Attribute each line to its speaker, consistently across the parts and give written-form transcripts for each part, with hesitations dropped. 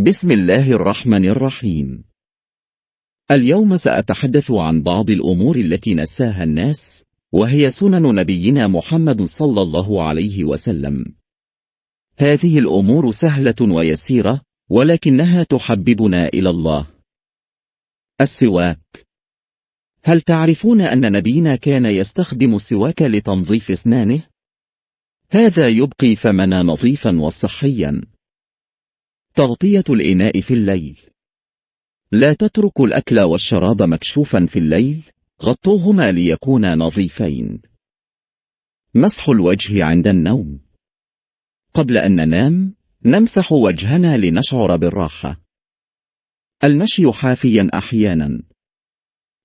Speaker 1: بسم الله الرحمن الرحيم. اليوم سأتحدث عن بعض الأمور التي نساها الناس، وهي سنن نبينا محمد صلى الله عليه وسلم. هذه الأمور سهلة ويسيرة، ولكنها تحببنا إلى الله. السواك. هل تعرفون أن نبينا كان يستخدم السواك لتنظيف أسنانه؟ هذا يبقي فمنا نظيفا وصحيا. تغطية الإناء في الليل. لا تتركوا الأكل والشراب مكشوفا في الليل، غطوهما ليكونا نظيفين. مسح الوجه عند النوم. قبل أن ننام نمسح وجهنا لنشعر بالراحة. المشي حافيا أحيانا.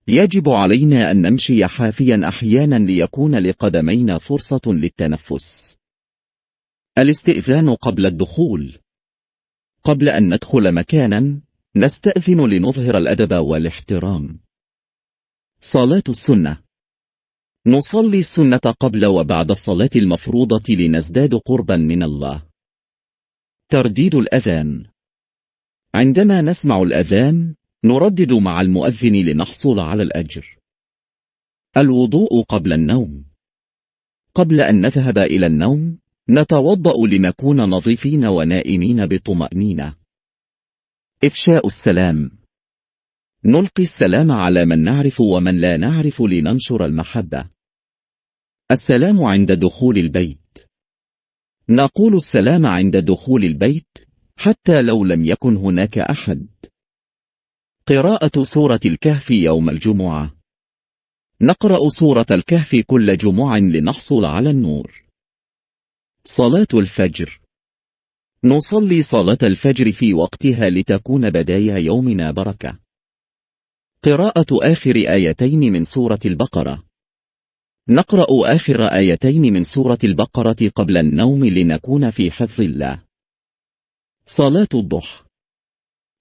Speaker 1: يجب علينا أن نمشي حافيا أحيانا ليكون لقدمينا فرصة للتنفس. الاستئذان قبل الدخول. قبل أن ندخل مكانا نستأذن لنظهر الأدب والاحترام. صلاة السنة. نصلي السنة قبل وبعد الصلاة المفروضة لنزداد قربا من الله. ترديد الأذان. عندما نسمع الأذان نردد مع المؤذن لنحصل على الأجر. الوضوء قبل النوم. قبل أن نذهب إلى النوم نتوضأ لنكون نظيفين ونائمين بطمأنينة. إفشاء السلام. نلقي السلام على من نعرف ومن لا نعرف لننشر المحبة. السلام عند دخول البيت. نقول السلام عند دخول البيت حتى لو لم يكن هناك أحد. قراءة سورة الكهف يوم الجمعة. نقرأ سورة الكهف كل جمعة لنحصل على النور. صلاة الفجر. نصلي صلاة الفجر في وقتها لتكون بداية يومنا بركة. قراءة آخر آيتين من سورة البقرة. نقرأ آخر آيتين من سورة البقرة قبل النوم لنكون في حفظ الله. صلاة الضحى.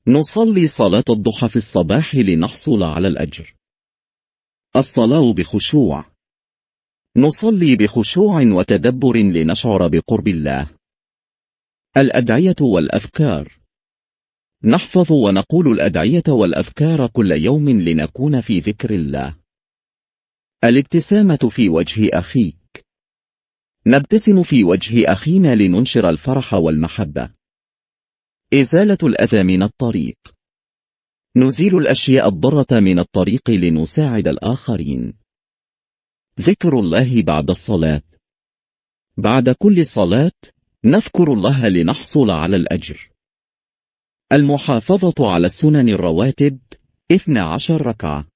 Speaker 1: نصلي صلاة الضحى في الصباح لنحصل على الأجر. الصلاة بخشوع. نصلي بخشوع وتدبر لنشعر بقرب الله. الأدعية والأذكار. نحفظ ونقول الأدعية والأذكار كل يوم لنكون في ذكر الله. الابتسامة في وجه أخيك. نبتسم في وجه أخينا لننشر الفرح والمحبة. إزالة الأذى من الطريق. نزيل الأشياء الضارة من الطريق لنساعد الآخرين. ذكر الله بعد الصلاة. بعد كل صلاة نذكر الله لنحصل على الأجر. المحافظة على السنن الرواتب 12 ركعة.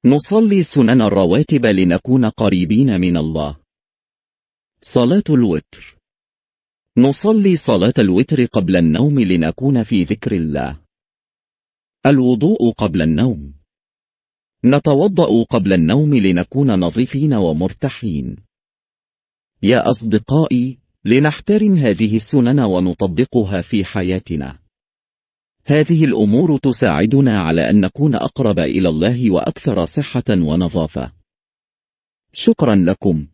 Speaker 1: نصلي سنن الرواتب لنكون قريبين من الله. صلاة الوتر. نصلي صلاة الوتر قبل النوم لنكون في ذكر الله. الوضوء قبل النوم. نتوضأ قبل النوم لنكون نظيفين ومرتاحين. يا أصدقائي، لنحترم هذه السنن ونطبقها في حياتنا. هذه الأمور تساعدنا على أن نكون أقرب إلى الله وأكثر صحة ونظافة. شكرا لكم.